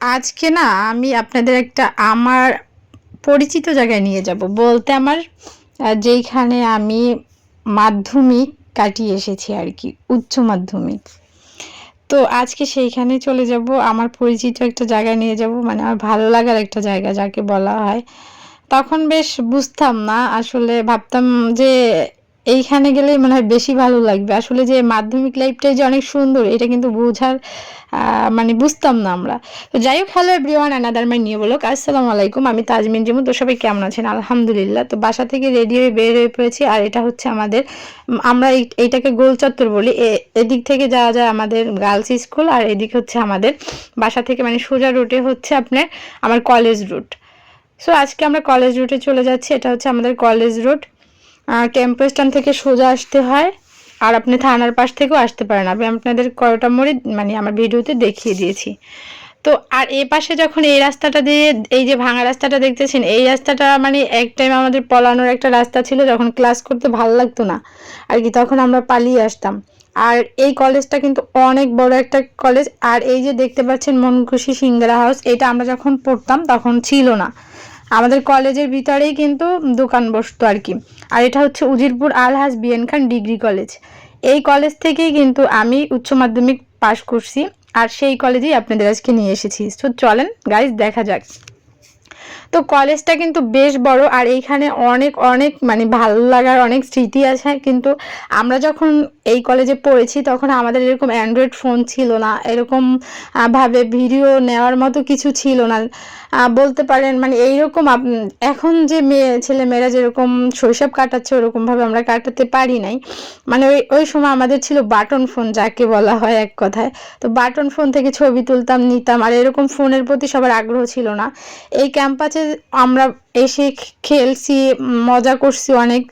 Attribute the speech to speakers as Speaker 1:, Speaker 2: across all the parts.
Speaker 1: আজকে না আমি আপনাদের একটা আমার পরিচিত জায়গায় নিয়ে যাব। বলতে আমার যেইখানে আমি মাধ্যমিক কাটিয়ে এসেছি আরকি, উচ্চ মাধ্যমিক। তো আজকে সেইখানে চলে যাব। আমার পরিচিত একটা জায়গায় নিয়ে যাব। মানে আমার ভালো লাগার একটা জায়গা যাকে বলা হয়। তখন বেশ বুঝতাম না। আসলে ভাবতাম যে এইখানে গেলেই মনে হয় বেশি ভালো লাগবে। আসলে যে মাধ্যমিক লাইফটাই যে অনেক সুন্দর এটা কিন্তু বোঝার মানে বুঝতাম না আমরা। তো যাই হোক, hello everyone, another my new blog. আসসালামু আলাইকুম। আমি তাজমিন জিমু। তো সবাই কেমন আছেন? আলহামদুলিল্লাহ। তো বাসা থেকে রেডি হয়ে বের হয়ে পড়েছি। আর এটা হচ্ছে আমাদের আমরা এইটাকে গোল চত্বর বলি। এদিক থেকে যাওয়া যায় আমাদের গার্লস স্কুল, আর এদিক হচ্ছে আমাদের বাসা থেকে মানে সোজা রুটে হচ্ছে আপনার আমার কলেজ রুট। সো আজকে আমরা কলেজ রুটে চলে যাচ্ছি। এটা হচ্ছে আমাদের কলেজ রুট। টেম্পো স্ট্যান্ড থেকে সোজা আসতে হয়, আর আপনি থানার পাশ থেকেও আসতে পারেন। আমি আপনাদের করোটা মোড়ে মানে আমার ভিডিওতে দেখিয়ে দিয়েছি। তো আর এ পাশে যখন এই রাস্তাটা দিয়ে, এই যে ভাঙা রাস্তাটা দেখতেছেন, এই রাস্তাটা মানে এক টাইম আমাদের পলানোর একটা রাস্তা ছিল। যখন ক্লাস করতে ভালো লাগতো না আর কি, তখন আমরা পালিয়ে আসতাম। আর এই কলেজটা কিন্তু অনেক বড় একটা কলেজ। আর এই যে দেখতে পাচ্ছেন মনখুশি সিঙ্গারা হাউস, এটা আমরা যখন পড়তাম তখন ছিল না। আমাদের কলেজের ভিতরেই কিন্তু দোকান বসতো আর কি। আর এটা হচ্ছে উজিরপুর আলহাজ বিএন খান ডিগ্রি কলেজ। এই কলেজ থেকেই কিন্তু আমি উচ্চ মাধ্যমিক পাশ করছি। আর সেই কলেজেই আপনাদের আজকে নিয়ে এসেছি। তো চলেন গাইজ দেখা যাক। তো কলেজটা কিন্তু বেশ বড়, আর এইখানে অনেক অনেক মানে ভালো লাগার অনেক স্মৃতি আছে। কিন্তু আমরা যখন এই কলেজে পড়েছি তখন আমাদের এরকম অ্যান্ড্রয়েড ফোন ছিল না, এরকম ভাবে ভিডিও নেওয়ার মতো কিছু ছিল না। বলতে পারেন মানে এইরকম এখন যে ছেলেমেয়েরা যেরকম শৈশব কাটাচ্ছে ওরকমভাবে আমরা কাটাতে পারি নাই। মানে ওই ওই সময় আমাদের ছিল বাটন ফোন যাকে বলা হয় এক কথায়। তো বাটন ফোন থেকে ছবি তুলতাম, নিতাম। আর এরকম ফোনের প্রতি সবার আগ্রহ ছিল না। এই ক্যাম্পাসে আমরা এসে খেলছি, মজা করছি অনেক।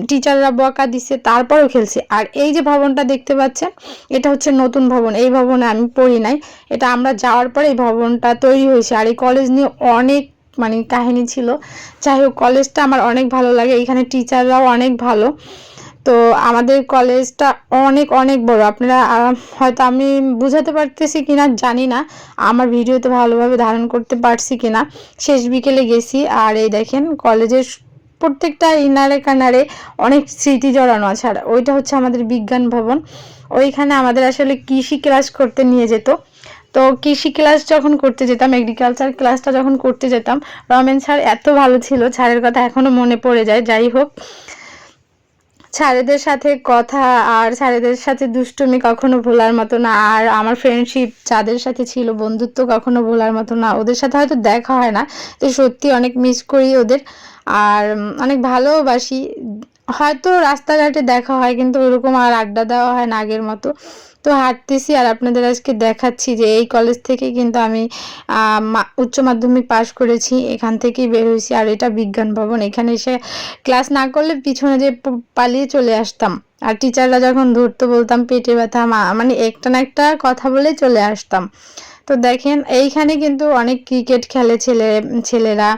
Speaker 1: টিচাররা বকা দিছে, তারপরেও খেলছি। আর এই যে ভবনটা দেখতে পাচ্ছেন, এটা হচ্ছে নতুন ভবন। এই ভবনে আমি পড়ি নাই, এটা আমরা যাওয়ার পরে এই ভবনটা তৈরি হয়েছে। আর এই কলেজ নিয়ে অনেক মানে কাহিনী ছিল। যাই হোক, কলেজটা আমার অনেক ভালো লাগে। এখানে টিচাররাও অনেক ভালো। তো আমাদের কলেজটা অনেক অনেক বড়। আপনারা হয়তো আমি বুঝাতে পারতেছি কিনা জানি না, আমার ভিডিওতে ভালোভাবে ধারণ করতে পারছি কিনা। শেষ বিকেলে গেছি, আর এই দেখেন কলেজের প্রত্যেকটা ইনারে কানারে অনেক স্মৃতি জড়ানো আছে। আর ওইটা হচ্ছে আমাদের বিজ্ঞান ভবন। ওইখানে আমাদের আসলে কৃষি ক্লাস করতে নিয়ে যেত। তো কৃষি ক্লাস যখন করতে যেতাম, এগ্রিকালচার ক্লাসটা যখন করতে যেতাম, রমেন স্যার এত ভালো ছিল, স্যারের কথা এখনও মনে পড়ে যায়। যাই হোক, স্যারেদের সাথে কথা আর স্যারেদের সাথে দুষ্টুমি কখনো ভোলার মতো না। আর আমার ফ্রেন্ডশিপ যাদের সাথে ছিল, বন্ধুত্ব কখনো ভোলার মতো না। ওদের সাথে হয়তো দেখা হয় না, তো সত্যি অনেক মিস করি ওদের। আর অনেক ভালোবাসি। হয়তো রাস্তাঘাটে দেখা হয়, কিন্তু ওরকম আর আড্ডা দেওয়া হয় না আগের মতো। তো হাঁটতেছি আর আপনাদের আজকে দেখাচ্ছি যে এই কলেজ থেকে কিন্তু আমি উচ্চ মাধ্যমিক পাশ করেছি, এখান থেকেই বের হয়েছি। আর এটা বিজ্ঞান ভবন। এখানে এসে ক্লাস না করলে পিছনে যে পালিয়ে চলে আসতাম। আর টিচাররা যখন ধরতো বলতাম পেটে ব্যথা, মানে একটা না একটা কথা বলে চলে আসতাম। তো দেখেন এইখানে কিন্তু অনেক ক্রিকেট খেলে ছেলেরা।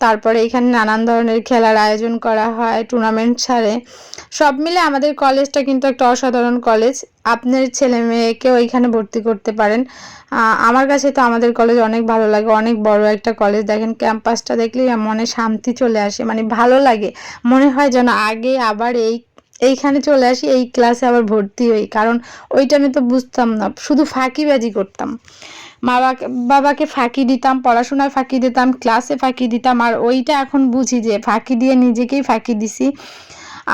Speaker 1: তারপরে এখানে নানান ধরনের খেলার আয়োজন করা হয়, টুর্নামেন্ট ছাড়ে। সব মিলে আমাদের কলেজটা কিন্তু একটা অসাধারণ কলেজ। আপনার ছেলে মেয়েকেও এখানে ভর্তি করতে পারেন। আমার কাছে তো আমাদের কলেজ অনেক ভালো লাগে। অনেক বড় একটা কলেজ। দেখেন ক্যাম্পাসটা দেখলেই মনে শান্তি চলে আসে, মানে ভালো লাগে। মনে হয় যেন আগে আবার এইখানে চলে আসি, এই ক্লাসে আবার ভর্তি হই। কারণ ওই টাইমে তো বুঝতাম না, শুধু ফাঁকিবাজি করতাম। বাবাকে ফাঁকি দিতাম, পড়াশোনায় ফাঁকি দিতাম, ক্লাসে ফাঁকি দিতাম। আর ওইটা এখন বুঝি যে ফাঁকি দিয়ে নিজেকেই ফাঁকি দিছি।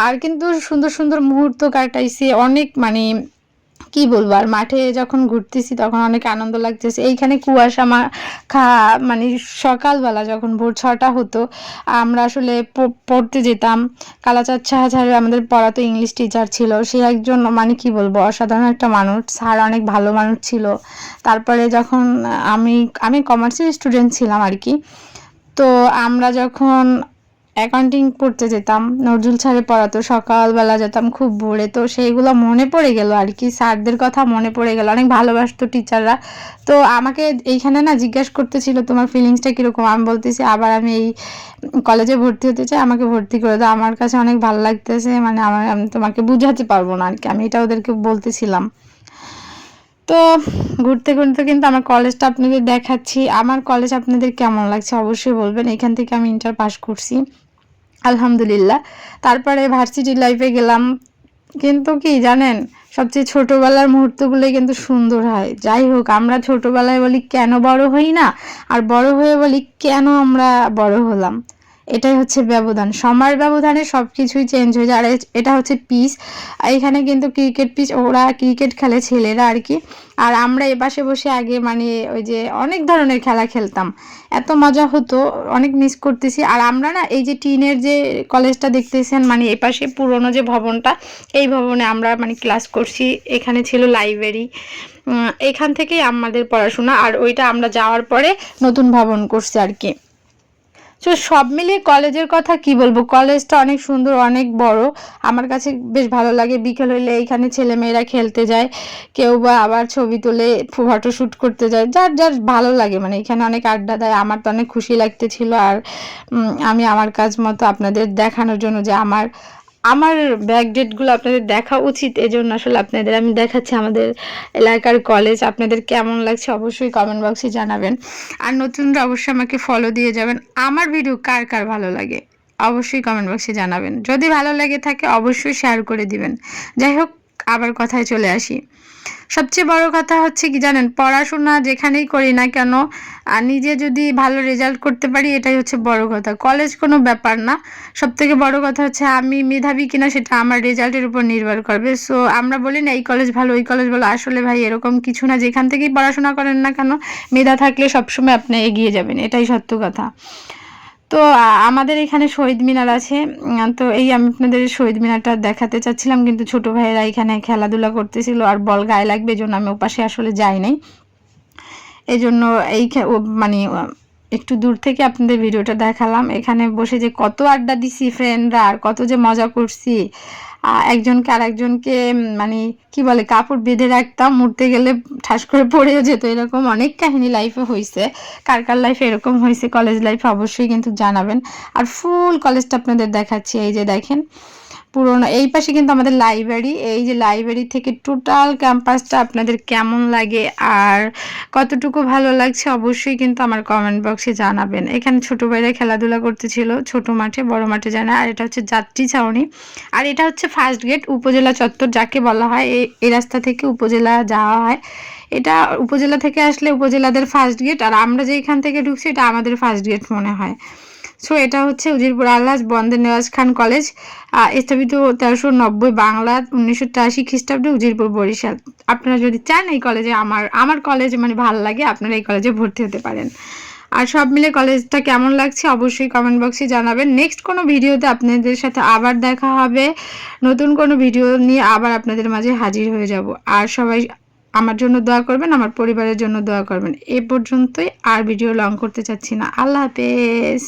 Speaker 1: আর কিন্তু সুন্দর সুন্দর মুহূর্ত কাটাইছি অনেক, মানে কি বলবো। আর মাঠে যখন ঘুরতেছি তখন অনেক আনন্দ লাগতেছে। এইখানে কুয়াশা মানে সকালবেলা যখন ভোর 6টা হতো, আমরা আসলে পড়তে যেতাম। কালাচাঁদ সাহা স্যার আমাদের পড়াতো, ইংলিশ টিচার ছিল। সে একজন মানে কি বলবো অসাধারণ একটা মানুষ। স্যার অনেক ভালো মানুষ ছিল। তারপরে যখন আমি আমি কমার্সের স্টুডেন্ট ছিলাম আর কি। তো আমরা যখন অ্যাকাউন্টিং পড়তে যেতাম, নজরুল স্যারে পড়াতো, সকালবেলা যেতাম খুব ভোরে। তো সেইগুলো মনে পড়ে গেল আর কি, স্যারদের কথা মনে পড়ে গেল। অনেক ভালোবাসতো টিচাররা। তো আমাকে এইখানে না জিজ্ঞেস করতেছিল তোমার ফিলিংসটা কীরকম। আমি বলতেছি আবার আমি এই কলেজে ভর্তি হতে চাই, আমাকে ভর্তি করে দাও। আমার কাছে অনেক ভালো লাগতেছে, মানে আমি তোমাকে বুঝাতে পারবো না আর কি, আমি এটা ওদেরকে বলতেছিলাম। তো তো ঘুরতে ঘুরতে কিন্তু আমার কলেজটা আপনাদের দেখাচ্ছি। আমার কলেজ আপনাদের কেমন লাগছে অবশ্যই বলবেন। এখান থেকে আমি ইন্টার পাস করছি আলহামদুলিল্লাহ। তারপরে ভার্সিটি লাইফে গেলাম, কিন্তু কি জানেন, সবচেয়ে ছোটোবেলার মুহূর্তগুলোই কিন্তু সুন্দর হয়। যাই হোক, আমরা ছোটোবেলায় বলি কেন বড় হই না, আর বড় হয়ে বলি কেন আমরা বড় হলাম। এটাই হচ্ছে ব্যবধান, সময়ের ব্যবধানে সব কিছুই চেঞ্জ হয়ে যায়। আর এটা হচ্ছে পিচ, এখানে কিন্তু ক্রিকেট পিচ, ওরা ক্রিকেট খেলে ছেলেরা আর কি, আর আমরা এপাশে বসে আগে মানে ওই যে অনেক ধরনের খেলা খেলতাম, এত মজা হতো, অনেক মিস করতেছি। আর আমরা না এই যে টিনের যে কলেজটা দেখতেছেন, মানে এপাশে পুরনো যে ভবনটা, এই ভবনে আমরা মানে ক্লাস করছি। এখানে ছিল লাইব্রেরি, এখান থেকেই আমাদের পড়াশোনা। আর ওইটা আমরা যাওয়ার পরে নতুন ভবন করছে আর কি। তো সব মিলিয়ে কলেজের কথা কি বলবো, কলেজটা অনেক সুন্দর, অনেক বড়, আমার কাছে বেশ ভালো লাগে। বিকেল হইলে এইখানে ছেলেমেয়েরা খেলতে যায়, কেউ বা আবার ছবি তুলে ফটোশ্যুট করতে যায়, যার যার ভালো লাগে, মানে এখানে অনেক আড্ডা দেয়। আমার তো অনেক খুশি লাগতেছিল। আর আমি আমার কাজ মতো আপনাদের দেখানোর জন্য যে আমার আমার ব্যাকডেটগুলো আপনাদের দেখা উচিত, এজন্য আসলে আপনাদের আমি দেখাচ্ছি আমাদের এলাকার কলেজ। আপনাদের কেমন লাগছে অবশ্যই কমেন্ট বক্সে জানাবেন। আর নতুনরা অবশ্যই আমাকে ফলো দিয়ে যাবেন। আমার ভিডিও কার কার ভালো লাগে অবশ্যই কমেন্ট বক্সে জানাবেন। যদি ভালো লেগে থাকে অবশ্যই শেয়ার করে দিবেন। যাই হোক, আবার কথায় চলে আসি। সবচেয়ে বড় কথা হচ্ছে কি জানেন, পড়াশোনা যেখানেই করি না কেন, আর নিজে যদি ভালো রেজাল্ট করতে পারি এটাই হচ্ছে বড় কথা। কলেজ কোনো ব্যাপার না, সবথেকে বড় কথা হচ্ছে আমি মেধাবী কিনা সেটা আমার রেজাল্টের উপর নির্ভর করবে। সো আমরা বলি না এই কলেজ ভালো ওই কলেজ ভালো, আসলে ভাই এরকম কিছু না। যেখান থেকেই পড়াশোনা করেন না কেন, মেধা থাকলে সবসময় আপনি এগিয়ে যাবেন, এটাই সত্য কথা। তো আমাদের এখানে শহীদ মিনার আছে, তো এই আমি আপনাদের শহীদ মিনারটা দেখাতে চাচ্ছিলাম, কিন্তু ছোট ভাইয়েরা এখানে খেলাধুলা করতেছিল আর বল গায়ে লাগবে, এই জন্য আমি ওপাশে আসলে যাই নাই। এই জন্য মানে একটু দূর থেকে আপনাদের ভিডিওটা দেখালাম। এখানে বসে যে কত আড্ডা দিছি ফ্রেন্ডরা, আর কত যে মজা করছি। একজনকে আর একজনকে মানে কি বলে কাপড় বেঁধে রাখতাম, উঠতে গেলে ঠাস করে পড়েও যেত, এরকম অনেক কাহিনী লাইফে হয়েছে। কার কার লাইফে এরকম হয়েছে কলেজ লাইফে অবশ্যই কিন্তু জানাবেন। আর ফুল কলেজটা আপনাদের দেখাচ্ছি, এই যে দেখেন পুরোনো। এই পাশে কিন্তু আমাদের লাইব্রেরি, এই যে লাইব্রেরি থেকে টোটাল ক্যাম্পাসটা আপনাদের কেমন লাগে আর কতটুকু ভালো লাগছে অবশ্যই কিন্তু আমার কমেন্ট বক্সে জানাবেন। এখানে ছোট ভাইরা খেলাধুলা করতেছিল ছোট মাঠে, বড় মাঠে যায় না। আর এটা হচ্ছে যাত্রী ছাউনি, আর এটা হচ্ছে ফার্স্ট গেট, উপজেলা চত্বর যাকে বলা হয়। এই রাস্তা থেকে উপজেলা যাওয়া হয়, এটা উপজেলা থেকে আসলে উপজেলাদের ফার্স্ট গেট, আর আমরা যেখান থেকে ঢুকছি এটা আমাদের ফার্স্ট গেট মনে হয়। সো এটা হচ্ছে উজিরপুর আলহাজ বন্দে নেওয়াজ খান কলেজ, স্থাপিত 1390, বাংলা 1983 খ্রিস্টাব্দে, উজিরপুর বরিশাল। আপনারা যদি চান এই কলেজে আমার কলেজে মানে ভালো লাগে, আপনারা এই কলেজে ভর্তি হতে পারেন। আর সব মিলে কলেজটা কেমন লাগছে অবশ্যই কমেন্ট বক্সে জানাবেন। নেক্সট কোনো ভিডিওতে আপনাদের সাথে আবার দেখা হবে, নতুন কোনো ভিডিও নিয়ে আবার আপনাদের মাঝে হাজির হয়ে যাব। আর সবাই আমার জন্য দোয়া করবেন, আমার পরিবারের জন্য দোয়া করবেন। এ পর্যন্তই, আর ভিডিও লং করতে চাচ্ছি না। আল্লাহ হাফেজ।